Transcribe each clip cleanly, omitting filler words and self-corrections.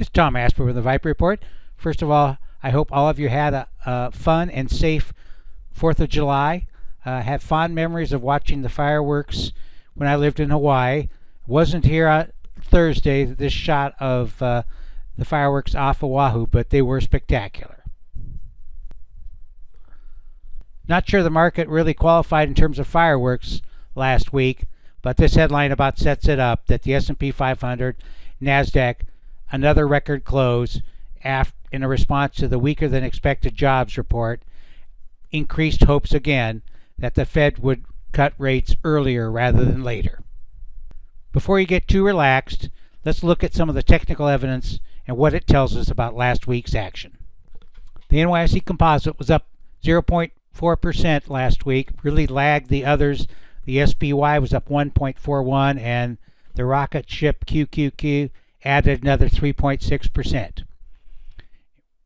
This is Tom Asper with the Viper Report. First of all, I hope all of you had a fun and safe 4th of July. Have fond memories of watching the fireworks when I lived in Hawaii. Wasn't here on Thursday, this shot of the fireworks off Oahu, but they were spectacular. Not sure the market really qualified in terms of fireworks last week, but this headline about sets it up that the S&P 500, NASDAQ, another record close in a response to the weaker than expected jobs report, increased hopes again that the Fed would cut rates earlier rather than later. Before you get too relaxed, let's look at some of the technical evidence and what it tells us about last week's action. The NYSE Composite was up 0.4% last week, really lagged the others. The SPY was up 1.41 and the rocket ship QQQ added another 3.6%.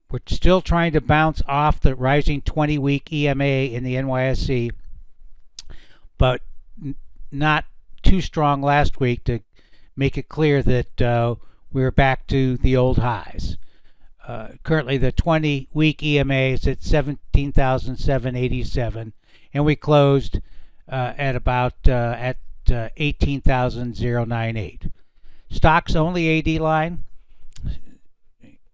We're still trying to bounce off the rising 20-week EMA in the NYSE, but not too strong last week to make it clear that we're back to the old highs. Currently, the 20-week EMA is at 17,787, and we closed at about 18,098. Stocks only AD line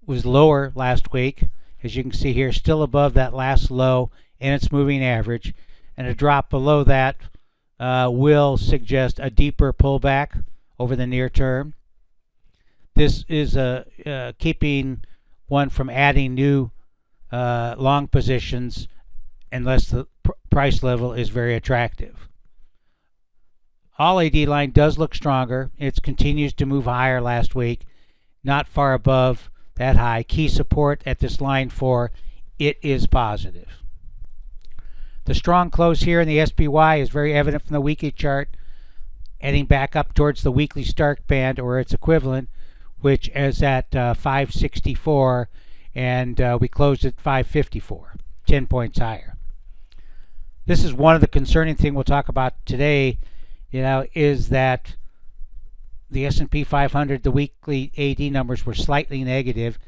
was lower last week, as you can see here, still above that last low in its moving average, and a drop below that will suggest a deeper pullback over the near term. This is keeping one from adding new long positions unless the price level is very attractive. All AD line does look stronger. It continues to move higher last week, not far above that high. Key support at this line 4, it is positive. The strong close here in the SPY is very evident from the weekly chart, heading back up towards the weekly Stark band or its equivalent, which is at 564, and we closed at 554, 10 points higher. This is one of the concerning things we'll talk about today, is that the S&P 500, the weekly AD numbers were slightly negative,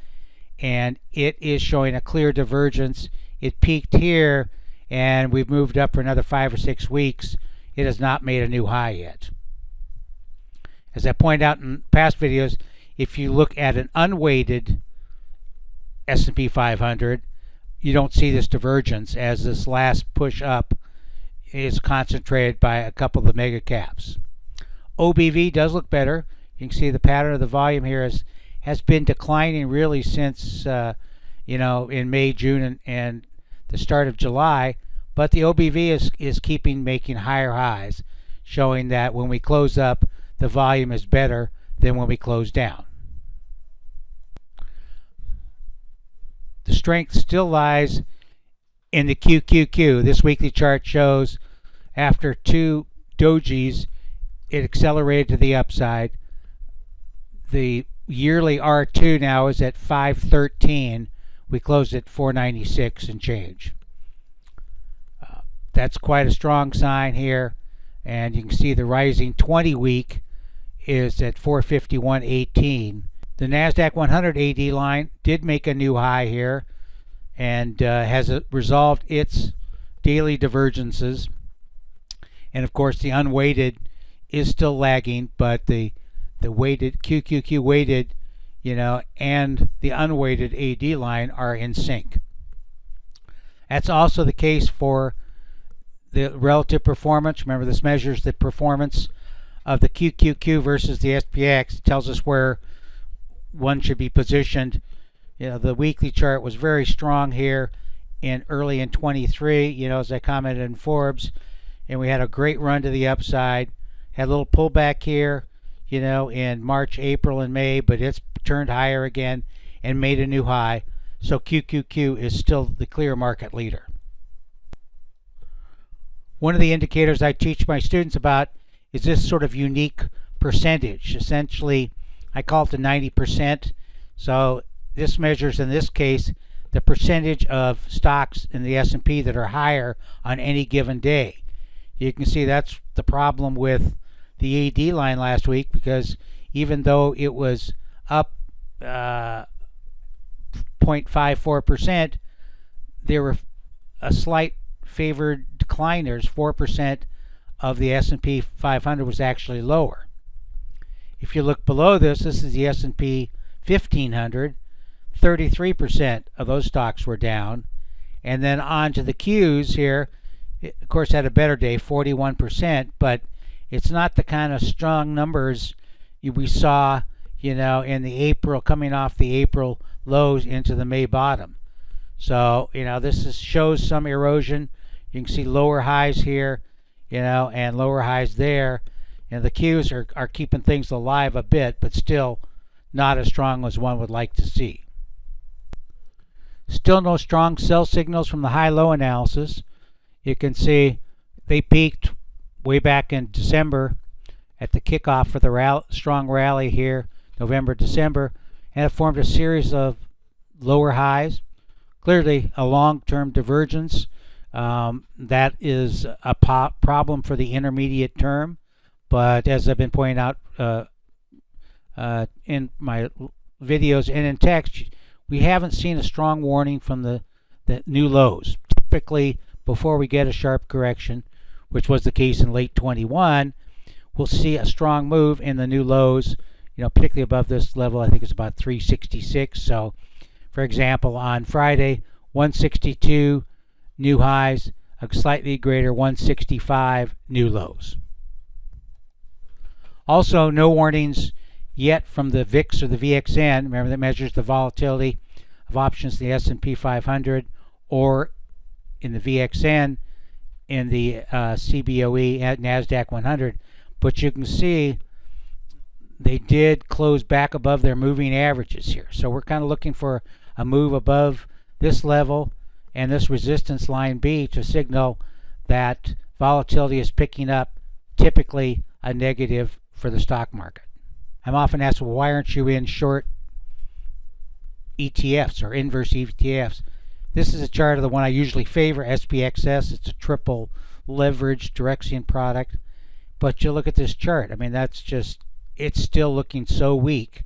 and it is showing a clear divergence. It peaked here, and we've moved up for another 5 or 6 weeks. It has not made a new high yet. As I pointed out in past videos, if you look at an unweighted S&P 500, you don't see this divergence, as this last push up is concentrated by a couple of the mega caps. OBV does look better. You can see the pattern of the volume here has been declining really since in May, June, and the start of July, but the OBV is making higher highs, showing that when we close up, the volume is better than when we close down. The strength still lies in the QQQ. This weekly chart shows after 2 dojis, it accelerated to the upside. The yearly R2 now is at 513. We closed at 496 and change. That's quite a strong sign here, and you can see the rising 20-week is at 451.18. The NASDAQ 100 AD line did make a new high here and has resolved its daily divergences. And of course, the unweighted is still lagging, but the weighted QQQ weighted, and the unweighted AD line are in sync. That's also the case for the relative performance. Remember, this measures the performance of the QQQ versus the SPX. It tells us where one should be positioned. The weekly chart was very strong here early in 23, as I commented in Forbes, and we had a great run to the upside. Had a little pullback here, in March, April, and May, but it's turned higher again and made a new high. So QQQ is still the clear market leader. One of the indicators I teach my students about is this sort of unique percentage. Essentially, I call it the 90%. So this measures, in this case, the percentage of stocks in the S&P that are higher on any given day. You can see that's the problem with the AD line last week, because even though it was up 0.54%, there were a slight favored decliners. 4% of the S&P 500 was actually lower. If you look below this, this is the S&P 1500. 33% of those stocks were down. And then on to the Qs here, it, of course, had a better day, 41%, but it's not the kind of strong numbers we saw, in the April, coming off the April lows into the May bottom. So, this shows some erosion. You can see lower highs here, and lower highs there. And the Qs are keeping things alive a bit, but still not as strong as one would like to see. Still no strong sell signals from the high-low analysis. You can see they peaked way back in December at the kickoff for the strong rally here, November, December, and it formed a series of lower highs. Clearly a long-term divergence. That is a problem for the intermediate term, but as I've been pointing out in my videos and in text, we haven't seen a strong warning from the new lows. Typically, before we get a sharp correction, which was the case in late 21, we'll see a strong move in the new lows, particularly above this level. I think it's about 366. So, for example, on Friday, 162 new highs, a slightly greater 165 new lows. Also, no warnings yet from the VIX or the VXN. Remember, that measures the volatility of options in the S&P 500 or in the VXN in the CBOE at NASDAQ 100. But you can see they did close back above their moving averages here. So we're kind of looking for a move above this level and this resistance line B to signal that volatility is picking up, typically a negative for the stock market. I'm often asked, well, why aren't you in short ETFs or inverse ETFs? This is a chart of the one I usually favor, SPXS. It's a triple leverage Direxion product. But you look at this chart. I mean, it's still looking so weak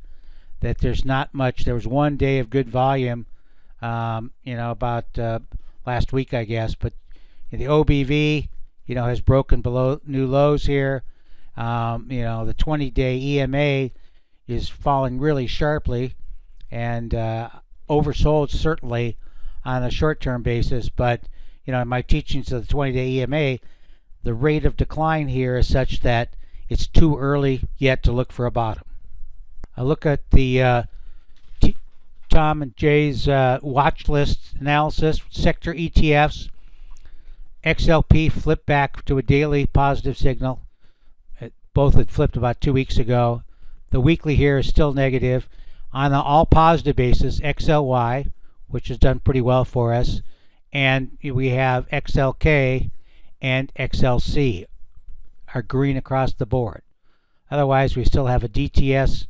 that there's not much. There was one day of good volume, about last week, I guess. But the OBV, has broken below new lows here. The 20-day EMA is falling really sharply and oversold certainly on a short-term basis. But, in my teachings of the 20-day EMA, the rate of decline here is such that it's too early yet to look for a bottom. I look at the Tom and Jay's watch list analysis, sector ETFs. XLP flipped back to a daily positive signal. Both had flipped about 2 weeks ago. The weekly here is still negative. On an all positive basis, XLY, which has done pretty well for us, and we have XLK and XLC are green across the board. Otherwise, we still have a DTS,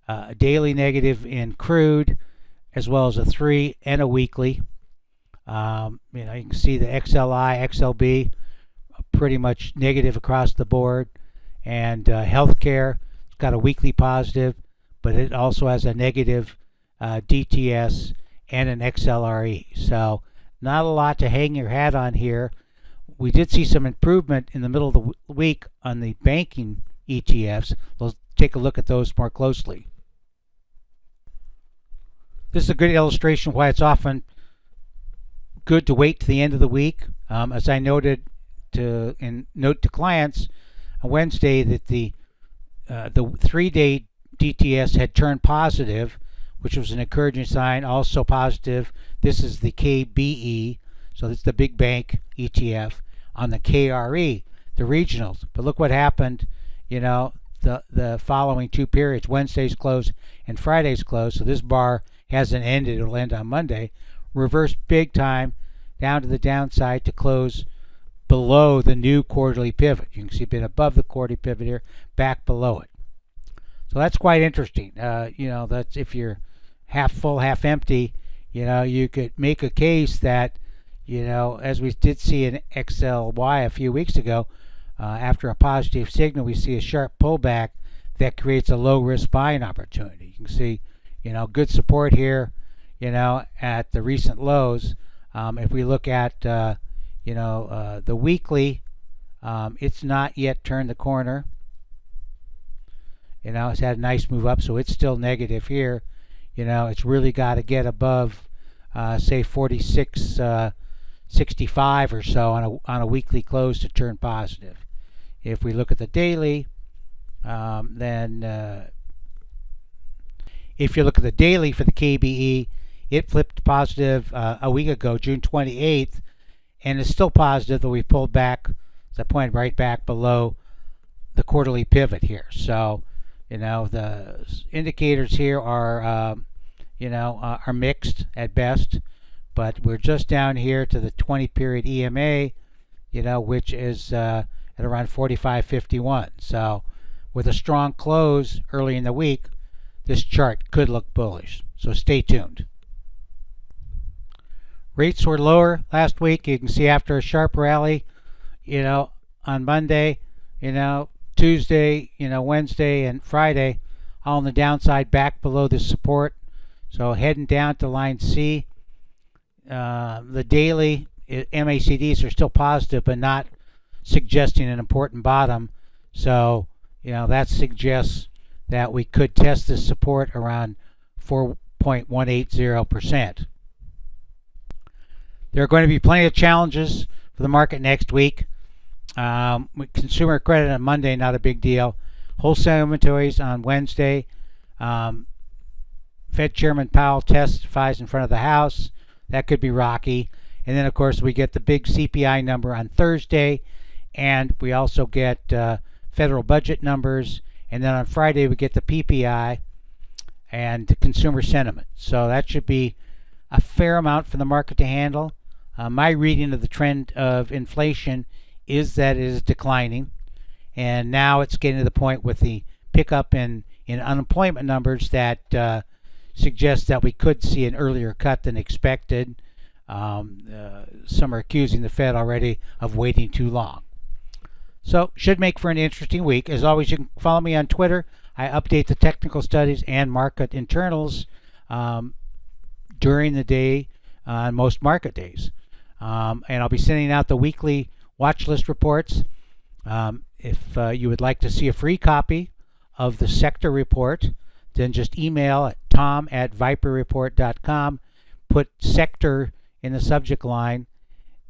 a daily negative in crude, as well as a 3 and a weekly. You can see the XLI, XLB, pretty much negative across the board. And healthcare, it's got a weekly positive, but it also has a negative DTS and an XLRE. So not a lot to hang your hat on here. We did see some improvement in the middle of the week on the banking ETFs. We'll take a look at those more closely. This is a good illustration why it's often good to wait to the end of the week. As I noted in note to clients on Wednesday, that the 3-day DTS had turned positive, which was an encouraging sign. Also positive, this is the KBE, so this is the big bank ETF. On the KRE, the regionals. But look what happened, the following 2 periods, Wednesday's close and Friday's close. So this bar hasn't ended. It'll end on Monday. Reversed big time down to the downside to close below the new quarterly pivot. You can see it's been above the quarterly pivot here, back below it. So that's quite interesting. That's if you're half full, half empty, you could make a case that, as we did see in XLY a few weeks ago, after a positive signal, we see a sharp pullback that creates a low risk buying opportunity. You can see, good support here, at the recent lows. If we look at, the weekly, it's not yet turned the corner. It's had a nice move up, so it's still negative here. It's really got to get above, say, 46.65 or so on a weekly close to turn positive. If we look at the daily, then if you look at the daily for the KBE, it flipped positive a week ago, June 28th, and it's still positive, though we pulled back, as I pointed, right back below the quarterly pivot here. So, the indicators here are, are mixed at best, but we're just down here to the 20-period EMA, which is at around 45.51. So, with a strong close early in the week, this chart could look bullish. So stay tuned. Rates were lower last week. You can see after a sharp rally, on Monday, Tuesday, Wednesday and Friday, all on the downside, back below the support. So heading down to line C. The daily MACDs are still positive, but not suggesting an important bottom. So, that suggests that we could test this support around 4.180%. There are going to be plenty of challenges for the market next week. Consumer credit on Monday, not a big deal. Wholesale inventories on Wednesday. Fed Chairman Powell testifies in front of the House. That could be rocky. And then, of course, we get the big CPI number on Thursday. And we also get federal budget numbers. And then on Friday, we get the PPI and the consumer sentiment. So that should be a fair amount for the market to handle. My reading of the trend of inflation is that it is declining, and now it's getting to the point with the pickup in unemployment numbers that suggests that we could see an earlier cut than expected. Some are accusing the Fed already of waiting too long. So should make for an interesting week. As always, you can follow me on Twitter. I update the technical studies and market internals during the day on most market days. And I'll be sending out the weekly watch list reports. If you would like to see a free copy of the sector report, then just email at tom@viperreport.com, put sector in the subject line,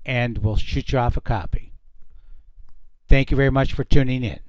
and we'll shoot you off a copy. Thank you very much for tuning in.